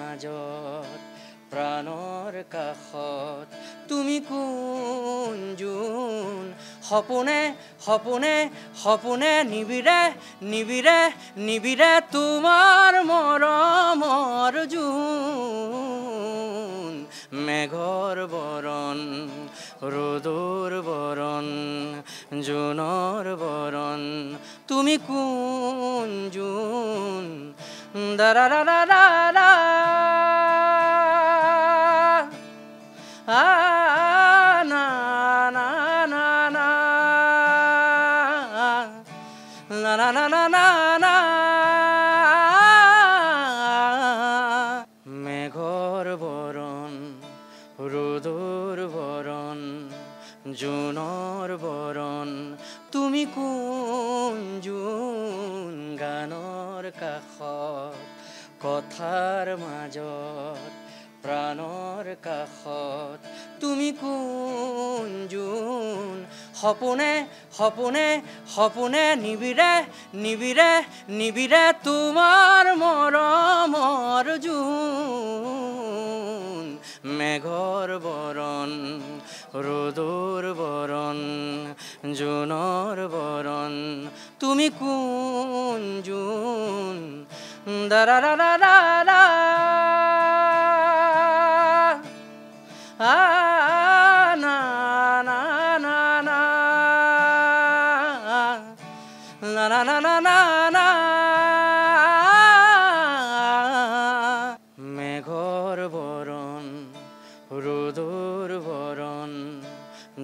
মাজত প্ৰাণৰ কাষত তুমি কোন জোন সপোনে সপোনে সপোনে নিবিৰে নিবিৰে নিবিৰে তোমাৰ মৰমৰ জোন মেঘৰ বৰণ ৰ'দৰ বৰণ জোনৰ বৰণ তুমি কোন জোন দাৰাৰাৰাৰা না না না না না না না না না না মেঘৰ বৰণ ৰ'দৰ বৰণ জোনৰ বৰণ তুমি কোন জোন গানৰ কাষত কথাৰ মাজত প্ৰাণৰ কাষত তুমি কোন জোন সপোনে সপোনে সপোনে নিবিৰে নিবিৰে নিবিৰে তোমাৰ মৰমৰ জোন মেঘৰ বৰণ ৰ'দৰ বৰণ জোনৰ বৰণ তুমি কোন জোন দাৰাৰাৰাৰা না না না না না না না না না না মেঘৰ বৰণ ৰ'দৰ বৰণ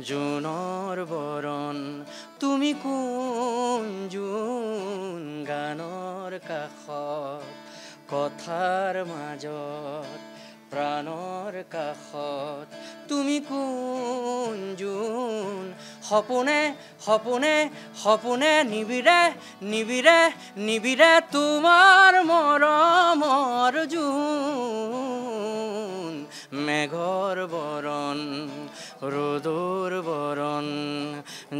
জোনৰ বৰণ তুমি কোন জোন গানৰ কাষত কথাৰ মাজত প্ৰাণৰ কাষত তুমি কোন জোন সপোনে সপোনে সপোনে নিবিৰে নিবিৰে নিবিৰে তোমাৰ মৰমৰ জোন মেঘৰ বৰণ ৰ'দৰ বৰণ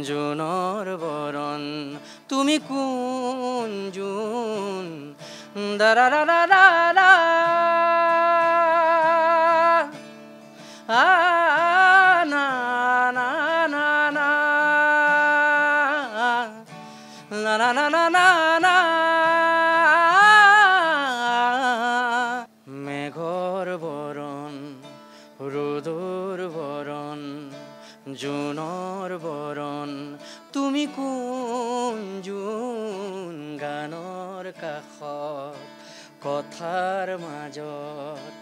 জোনৰ বৰণ তুমি কোন জোন দাৰাৰাৰাৰা না না না না না না না না না না মেঘৰ বৰণ ৰ'দৰ বৰণ জোনৰ বৰণ তুমি কোন জোন গানৰ কাষত কথাৰ মাজত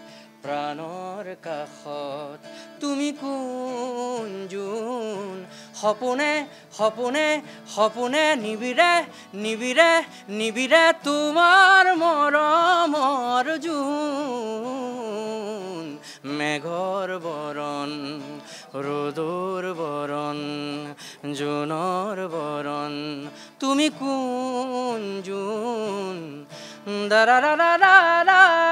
প্ৰাণৰ কাষত তুমি কোন জোন সপোনে সপোনে সপোনে নিবিৰে নিবিৰে নিবিৰে তোমাৰ মৰমৰ জোন মেঘৰ বৰণ ৰ'দৰ বৰণ জোনৰ বৰণ তুমি কোন জোন দাৰাৰাৰাৰা